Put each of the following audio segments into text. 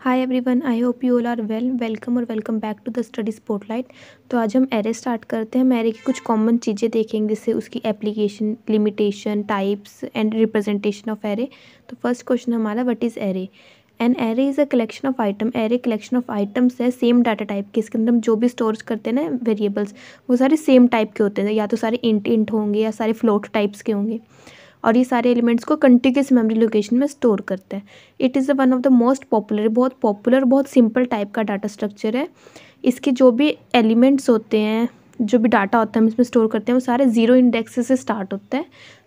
Hi everyone, I hope you all are welcome और welcome back to the study spotlight. तो आज हम array start करते हैं। हम एरे की कुछ कॉमन चीज़ें देखेंगे, जैसे उसकी application, limitation, types and representation of array. तो फर्स्ट क्वेश्चन हमारा, what is array? An array is a collection of item. Array collection of items है सेम डाटा टाइप के। इसके अंदर हम जो भी स्टोर करते हैं ना वेरिएबल्स, वो सारे सेम टाइप के होते हैं, या तो सारे इंट होंगे या सारे फ्लोट टाइप्स के होंगे, और ये सारे एलिमेंट्स को कंटिन्यूस मेमोरी लोकेशन में स्टोर करते हैं। It is one of the most popular, बहुत पॉपुलर, बहुत सिंपल टाइप का डाटा स्ट्रक्चर है। इसके जो भी एलिमेंट्स होते हैं, जो भी डाटा होता है हम इसमें स्टोर करते हैं, वो सारे जीरो इंडेक्स से स्टार्ट होता है।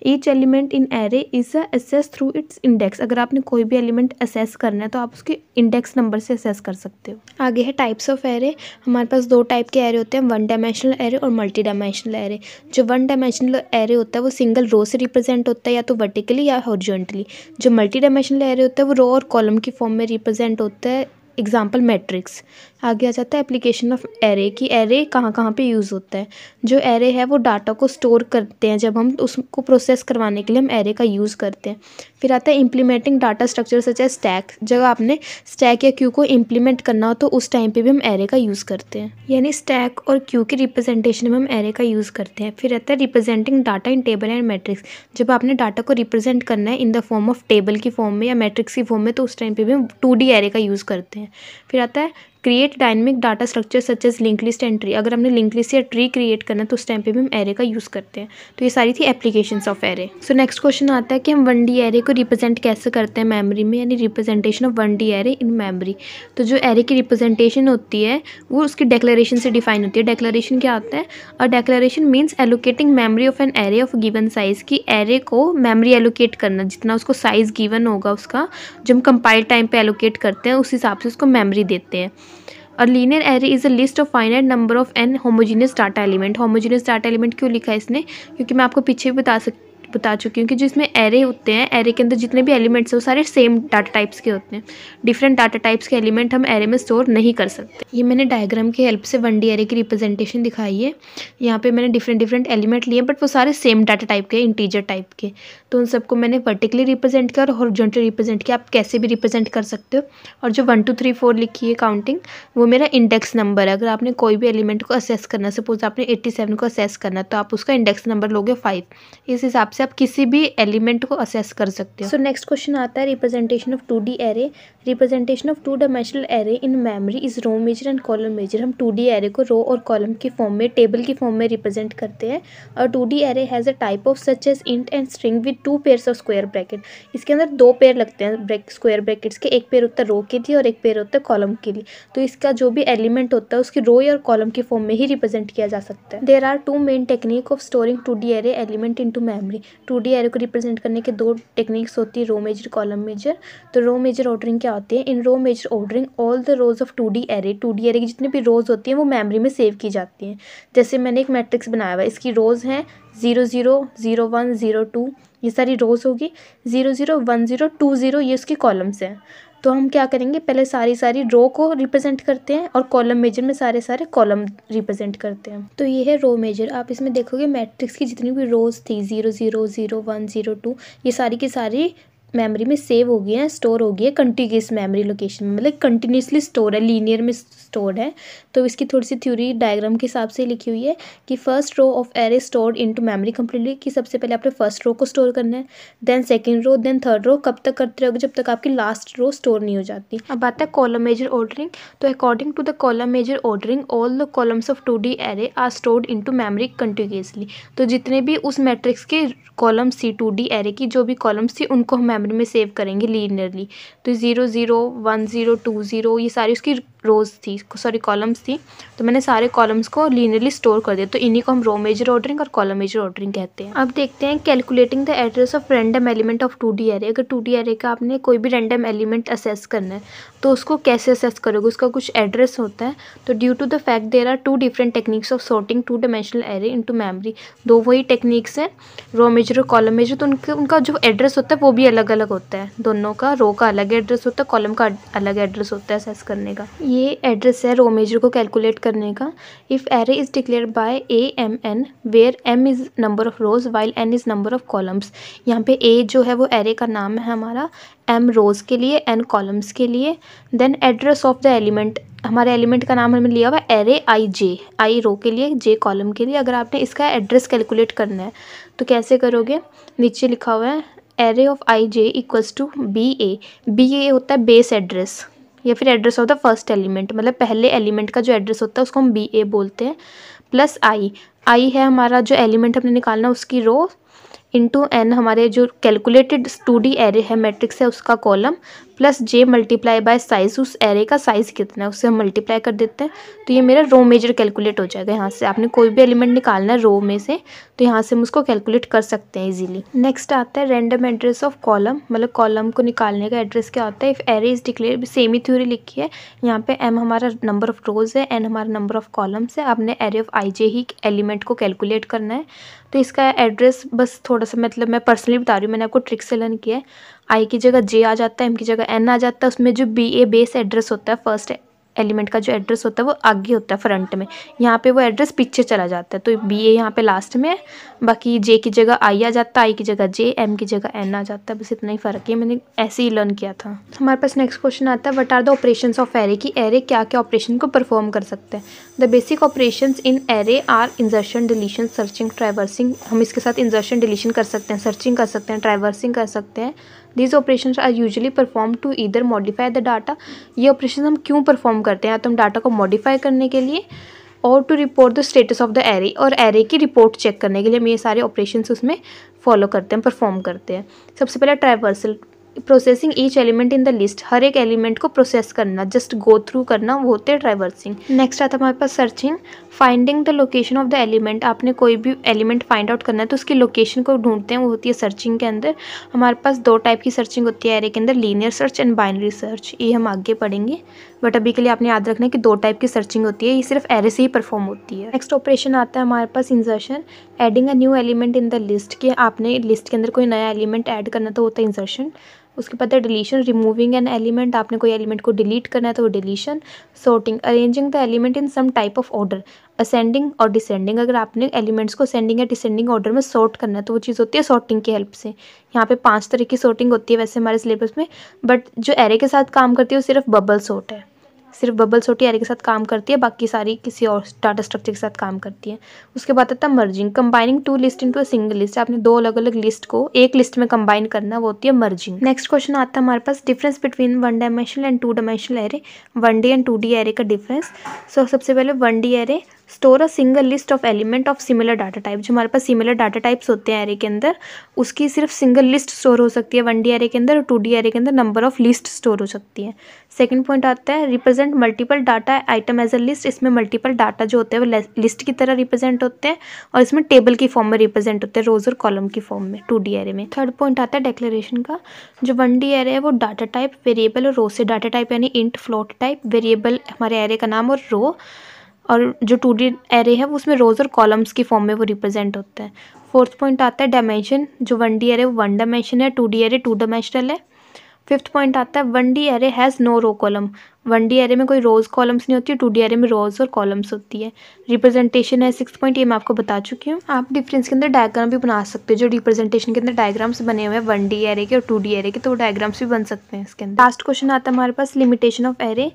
Each element in array is assess through it's index. अगर आपने कोई भी एलिमेंट असेस करना है तो आप उसके इंडेक्स नंबर से असेस कर सकते हो। आगे है टाइप्स ऑफ एरे। हमारे पास दो टाइप के एरे होते हैं, वन डायमेंशनल एरे और मल्टी डायमेंशनल एरे। जो वन डायमेंशनल एरे होता है वो सिंगल रो से रिप्रेजेंट होता है, या तो वर्टिकली या हॉरिजॉन्टली। जो मल्टी डायमेंशनल एरे होता है वो रो और कॉलम की फॉर्म में रिप्रेजेंट होता है, एग्जाम्पल मैट्रिक्स। आगे आ जाता है एप्लीकेशन ऑफ एरे, कि एरे कहाँ कहाँ पे यूज़ होता है। जो एरे है वो डाटा को स्टोर करते हैं, जब हम उसको प्रोसेस करवाने के लिए हम एरे का यूज़ करते हैं। फिर आता है implementing data structure such as stack. जब आपने स्टैक या क्यू को इम्प्लीमेंट करना हो तो उस टाइम पे भी हम एरे का यूज़ करते हैं, यानी स्टैक और क्यू की रिप्रेजेंटेशन में हम एरे का यूज़ करते हैं। फिर आता है representing data in table and matrix. जब आपने डाटा को रिप्रेजेंट करना है in the form of table की फॉर्म में या मैट्रिक्स की फॉर्म में, तो उस टाइम पे भी हम 2D एरे का यूज़ करते हैं। फिर आता है create dynamic data structure such as link list and tree. अगर हमने लिंक लिस्ट या ट्री क्रिएट करना है तो उस टाइम पे भी हम एरे का यूज़ करते हैं। तो ये सारी थी applications of array. So next question आता है कि हम 1D एरे को रिप्रेजेंट कैसे करते हैं मेमोरी में, यानी representation of 1D array in memory. तो जो एरे की रिप्रेजेंटेशन होती है वो उसकी डेक्लेरेशन से डिफाइन होती है। डेक्लेरेशन क्या होता है? A declaration means allocating memory of an array of given size. की एरे को मेमोरी एलोकेट करना, जितना उसको साइज गिवन होगा उसका, जब हम कंपाइल टाइम पे एलोकेट करते हैं उस हिसाब से उसको मेमोरी देते हैं। और linear array is a list of finite number of an homogeneous data element. Homogeneous data element क्यों लिखा है इसने? क्योंकि मैं आपको पीछे भी बता चुकी हूँ कि जो इसमें एरे होते हैं, एरे के अंदर जितने भी एलिमेंट्स हैं वो सारे सेम डाटा टाइप्स के होते हैं। डिफरेंट डाटा टाइप्स के एलिमेंट हम एरे में स्टोर नहीं कर सकते। ये मैंने डायग्राम की हेल्प से 1D एरे की रिप्रेजेंटेशन दिखाई है। यहाँ पे मैंने डिफरेंट एलिमेंट लिए, बट वो सारे सेम डाटा टाइप के, इंटीजर टाइप के। तो उन सबको मैंने वर्टिकली रिप्रेजेंट किया और हॉरिजॉन्टली रिप्रेजेंट किया। आप कैसे भी रिप्रेजेंट कर सकते हो। और जो 1 2 3 4 लिखी है काउंटिंग, वो मेरा इंडेक्स नंबर है। अगर आपने कोई भी एलिमेंट को असेस करना, सपोज आपने 87 को असेस करना, तो आप उसका इंडेक्स नंबर लोगे 5। इस हिसाब से आप किसी भी एलिमेंट को असेस कर सकते हो। सो नेक्स्ट क्वेश्चन आता है representation of 2D array. Representation of 2 dimensional array in memory is row major and column major. हम 2D एरे को रो और कॉलम की फॉर्म में, टेबल की फॉर्म में रिप्रेजेंट करते हैं। और 2D array has a type of such as int and string with 2 pairs of square bracket. इसके अंदर 2 पेयर लगते हैं स्क्वायर ब्रैकेट्स के। एक पेयर होता है रो के लिए और एक पेयर होता है कॉलम के लिए। तो इसका जो भी एलिमेंट होता है उसकी रो या कॉलम की फॉर्म में ही रिप्रेजेंट किया जा सकता है। There are 2 main technique of storing 2D array element into memory. 2D array को रिप्रेजेंट करने के 2 टेक्निक्स होती है, रो मेजर, कॉलम मेजर। तो रो मेजर ऑर्डरिंग क्या होती है? In row major ordering all the rows of 2D array, 2D array की जितनी भी रोज होती हैं वो मेमोरी में सेव की जाती हैं। जैसे मैंने एक मैट्रिक्स बनाया हुआ है, इसकी रोज हैं 0 0 0 1 0 2, ये सारी रोज होगी। 0 0 1 0 2 0 ये उसकी कॉलम्स हैं। तो हम क्या करेंगे, पहले सारी रो को रिप्रेजेंट करते हैं और कॉलम मेजर में सारे कॉलम रिप्रेजेंट करते हैं। तो ये है रो मेजर। आप इसमें देखोगे मैट्रिक्स की जितनी भी रोज थी 0 0 0 1 0 2, ये सारी की सारी मेमोरी में सेव हो गई है, स्टोर हो गई है कंटिन्यूस मेमोरी लोकेशन में, मतलब कंटिन्यूसली स्टोर है, लीनियर में स्टोर है। तो इसकी थोड़ी सी थ्योरी डायग्राम के हिसाब से लिखी हुई है कि first row of array stored into memory completely, कि सबसे पहले आपने फर्स्ट रो को स्टोर करना है, then second row, then third row. कब तक करते रहोगे? जब तक आपकी लास्ट रो स्टोर नहीं हो जाती। अब आता है कॉलम मेजर ऑर्डरिंग। तो according to the column major ordering all the columns of 2D array are stored into memory continuously. तो जितने भी उस मैट्रिक्स के कॉलम्स थी 2D एरे की, जो भी कॉलम्स थी उनको हम मेमोरी में सेव करेंगे लीनियरली। तो 0 0 1 0 2 0 ये सारी उसकी रोज थी, सॉरी कॉलम्स थी। तो मैंने सारे कॉलम्स को लीनियरली स्टोर कर दिया। तो इन्हीं को हम रो मेजर ऑर्डरिंग और कॉलम मेजर ऑर्डरिंग कहते हैं। अब देखते हैं calculating the address of random element of 2D array. अगर 2D एरे का आपने कोई भी रैंडम एलिमेंट असेस करना है तो उसको कैसे असेस करोगे? उसका कुछ एड्रेस होता है। तो due to the fact there are 2 different techniques of sorting 2 dimensional array into memory, दो वही टेक्निक्स हैं, रो मेजर और कॉलम मेजर। तो उनका जो एड्रेस होता है वो भी अलग अलग होता है। दोनों का, रो का अलग एड्रेस होता है, कॉलम का अलग एड्रेस होता है असेस करने का। ये एड्रेस है रो मेजर को कैलकुलेट करने का। If array is declared by AMN where M is number of rows while N is number of columns. यहाँ पे A जो है वो एरे का नाम है हमारा, M रोज़ के लिए, N कॉलम्स के लिए। Then address of the element, हमारे एलिमेंट का नाम हमने लिया हुआ है एरे I रो के लिए, J कॉलम के लिए। अगर आपने इसका एड्रेस कैलकुलेट करना है तो कैसे करोगे, नीचे लिखा हुआ है array of IJ equals to BA होता है बेस एड्रेस या फिर address of the first element, मतलब पहले एलिमेंट का जो एड्रेस होता है उसको हम BA बोलते हैं, प्लस I है हमारा जो एलिमेंट हमने निकालना उसकी रो, इंटू N हमारे जो कैलकुलेटेड 2D एरे है मैट्रिक्स है उसका column, plus J multiply by size, उस एरे का साइज़ कितना है उससे हम मल्टीप्लाई कर देते हैं। तो ये मेरा रो मेजर कैलकुलेट हो जाएगा। यहाँ से आपने कोई भी एलिमेंट निकालना है रो में से तो यहाँ से हम उसको कैलकुलेट कर सकते हैं इजीली। नेक्स्ट आता है रैंडम एड्रेस ऑफ कॉलम, मतलब कॉलम को निकालने का एड्रेस क्या होता है। If array is declare, same he theory लिखी है। यहाँ पे M हमारा नंबर ऑफ रोज़ है, N हमारा नंबर ऑफ कॉलम्स है। आपने array of IJ he element को कैलकुलेट करना है। तो इसका एड्रेस बस थोड़ा सा, मतलब मैं पर्सनली बता रही हूँ, मैंने आपको ट्रिक से लर्न किया है। I की जगह J आ जाता है, M की जगह N आ जाता है। उसमें जो BA बेस एड्रेस होता है, फर्स्ट एलिमेंट का जो एड्रेस होता है वो आगे होता है फ्रंट में, यहाँ पे वो एड्रेस पीछे चला जाता है। तो BA यहाँ पे लास्ट में है, बाकी J की जगह I आ जाता है, I की जगह J, M की जगह N आ जाता है। बस इतना ही फ़र्क है, मैंने ऐसे ही लर्न किया था। हमारे पास नेक्स्ट क्वेश्चन आता है what are the operations of array, की एरे क्या क्या ऑपरेशन को परफॉर्म कर सकते हैं। The basic operations in array are insertion, deletion, searching, traversing. हम इसके साथ इंसर्शन डिलीशन कर सकते हैं, सर्चिंग कर सकते हैं, ट्राइवर्सिंग कर सकते हैं। These operations are usually performed to either modify the data। ये ऑपरेशन हम क्यों परफॉर्म करते हैं, या तो हम डाटा को मॉडिफाई करने के लिए, और to report the status of the array, और एरे की रिपोर्ट चेक करने के लिए हम ये सारे ऑपरेशंस उसमें फॉलो करते हैं, परफॉर्म करते हैं। सबसे पहले traversal, processing each element in the list, हर एक एलिमेंट को प्रोसेस करना, जस्ट गो थ्रू करना, वो होते हैं ट्राइवर्सिंग। नेक्स्ट आता है हमारे पास searching, finding the location of the element. आपने कोई भी एलिमेंट फाइंड आउट करना है तो उसकी लोकेशन को ढूंढते हैं, वो होती है सर्चिंग के अंदर। हमारे पास दो टाइप की सर्चिंग होती है एरे के अंदर, linear search and binary search. ये हम आगे पढ़ेंगे, बट अभी के लिए आपने याद रखना है कि दो टाइप की सर्चिंग होती है, ये सिर्फ एरे से ही परफॉर्म होती है। नेक्स्ट ऑपरेशन आता है हमारे पास insertion, adding a new element in the list, कि आपने लिस्ट के अंदर कोई नया एलिमेंट ऐड करना तो होता है इंसर्शन। उसके बाद है डिलीशन, रिमूविंग एन एलिमेंट, आपने कोई एलिमेंट को डिलीट करना है तो वो deletion. Sorting, arranging the element in some type of order, ascending और डिसेंडिंग, अगर आपने एलिमेंट्स को असेंडिंग या डिसेंडिंग ऑर्डर में सॉर्ट करना है तो वो चीज़ होती है सॉर्टिंग की हेल्प से। यहाँ पे 5 तरह की सॉर्टिंग होती है वैसे हमारे सिलेबस में, बट जो एरे के साथ काम करती है वो सिर्फ बबल सॉर्ट है, सिर्फ बबल सॉर्ट ही एरे के साथ काम करती है, बाकी सारी किसी और डाटा स्ट्रक्चर के साथ काम करती है। उसके बाद आता है merging, combining two list into a single list, आपने दो अलग अलग लिस्ट को एक लिस्ट में कंबाइन करना, वो होती है मर्जिंग। नेक्स्ट क्वेश्चन आता है हमारे पास difference between 1 dimensional and 2 dimensional array, 1D and 2D array का डिफरेंस। सो सबसे पहले 1D array, store a single list of element of similar data type, जो हमारे पास सिमिलर डाटा टाइप्स होते हैं एरे के अंदर उसकी सिर्फ सिंगल लिस्ट स्टोर हो सकती है 1D एरे के अंदर, और 2D एरे के अंदर नंबर ऑफ लिस्ट स्टोर हो सकती है। सेकंड पॉइंट आता है represent multiple data item as a list, इसमें मल्टीपल डाटा जो होते हैं वो लिस्ट की तरह रिप्रेजेंट होते हैं, और इसमें टेबल की फॉर्म में रिप्रेजेंट होते हैं, रोज और कॉलम की फॉर्म में 2D एरे में। थर्ड पॉइंट आता है डिक्लेरेशन का, जो 1D एरे है वो डाटा टाइप, वेरिएबल और रो से, डाटा टाइप यानी इंट, फ्लोट टाइप, वेरिएबल हमारे एरे का नाम और रो, और जो 2D एरे है वो उसमें रोज और कॉलम्स की फॉर्म में वो रिप्रेजेंट होता है। फोर्थ पॉइंट आता है डायमेंशन, जो 1D एरे वो 1 डायमेंशन है, 2D एरे 2 डायमेंशनल है। फिफ्थ पॉइंट आता है 1D array has no row column, 1D array में कोई रोज कॉलम्स नहीं होती है, 2D एरे में रोज और कॉलम्स होती है। रिप्रेजेंटेशन है सिक्स पॉइंट, ये मैं आपको बता चुकी हूँ। आप डिफरेंस के अंदर डायग्राम भी बना सकते हो, जो रिप्रेजेंटेशन के अंदर डायग्राम्स बने हुए हैं 1D एरे के और 2D एरे के, तो वो डायग्राम्स भी बन सकते हैं इसके अंदर। लास्ट क्वेश्चन आता है हमारे पास लिमिटेशन ऑफ एरे।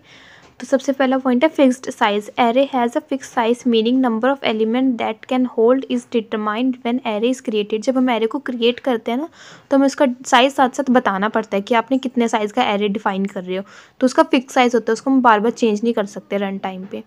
तो सबसे पहला पॉइंट है fixed size, array has a fix size meaning number of element that can hold is determined when array is created. जब हम एरे को क्रिएट करते हैं ना तो हमें उसका साइज साथ साथ बताना पड़ता है कि आपने कितने साइज़ का एरे डिफाइन कर रहे हो, तो उसका फिक्स साइज होता है, उसको हम बार बार चेंज नहीं कर सकते रन टाइम पे।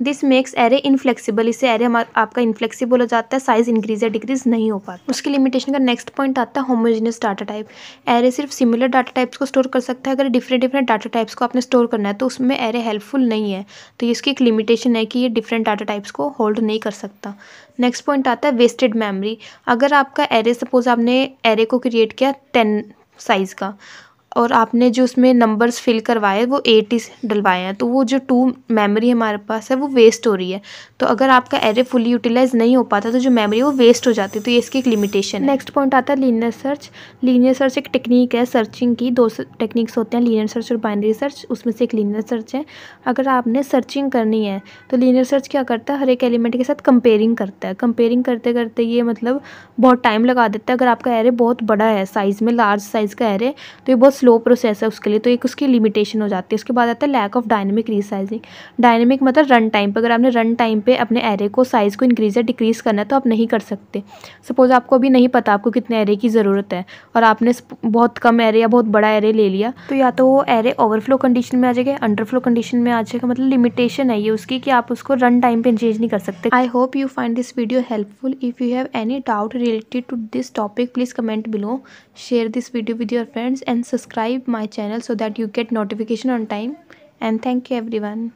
दिस मेक्स एरे इनफ्लेक्सिबल, इससे एरे आपका इनफ्लेक्सिबल हो जाता है, साइज इंक्रीज या डिक्रीज नहीं हो पाता। उसकी लिमिटेशन का नेक्स्ट पॉइंट आता है होमोजेनियस डाटा टाइप, एरे सिर्फ सिमिलर डाटा टाइप्स को स्टोर कर सकता है, अगर डिफरेंट डिफरेंट डाटा टाइप्स को आपने स्टोर करना है तो उसमें एरे हेल्पफुल नहीं है, तो इसकी एक लिमिटेशन है कि ये डिफरेंट डाटा टाइप्स को होल्ड नहीं कर सकता। नेक्स्ट पॉइंट आता है वेस्टेड मेमोरी, अगर आपका एरे सपोज आपने एरे को क्रिएट किया 10 साइज़ का, और आपने जो उसमें नंबर्स फिल करवाए वो 80 डलवाए हैं, तो वो जो 2 मेमोरी हमारे पास है वो वेस्ट हो रही है। तो अगर आपका एरे फुली यूटिलाइज नहीं हो पाता तो जो मेमोरी है वो वेस्ट हो जाती है, तो ये इसकी एक लिमिटेशन है। नेक्स्ट पॉइंट आता है लीनियर सर्च। लीनियर सर्च एक टेक्निक है सर्चिंग की, 2 टेक्निक्स होते हैं, लीनियर सर्च और बाइनरी सर्च, उसमें से एक लीनियर सर्च है। अगर आपने सर्चिंग करनी है तो लीनियर सर्च क्या करता है, हर एक एलिमेंट के साथ कंपेयरिंग करता है। कंपेयरिंग करते करते ये मतलब बहुत टाइम लगा देता है। अगर आपका एरे बहुत बड़ा है साइज़ में, लार्ज साइज़ का एरे, तो ये बहुत स्लो प्रोसेस है उसके लिए, तो एक उसकी लिमिटेशन हो जाती है। उसके बाद आता है lack of dynamic resizing. Dynamic मतलब रन टाइम पे, अगर आपने रन टाइम पे अपने एरे को साइज़ को इंक्रीज या डिक्रीज़ करना है तो आप नहीं कर सकते। सपोज़ आपको अभी नहीं पता आपको कितने एरे की ज़रूरत है और आपने बहुत कम एरे या बहुत बड़ा एरे ले लिया, तो या तो वो एरे ओवरफ्लो कंडीशन में आ जाएगा, अंडरफ्लो कंडीशन में आ जाएगा। मतलब लिमिटेशन है ये उसकी कि आप उसको रन टाइम पे चेंज नहीं कर सकते। I hope you find this video helpful. If you have any doubt related to this topic, please comment below, share this video with your friends and subscribe my channel so that you get notification on time. And thank you everyone.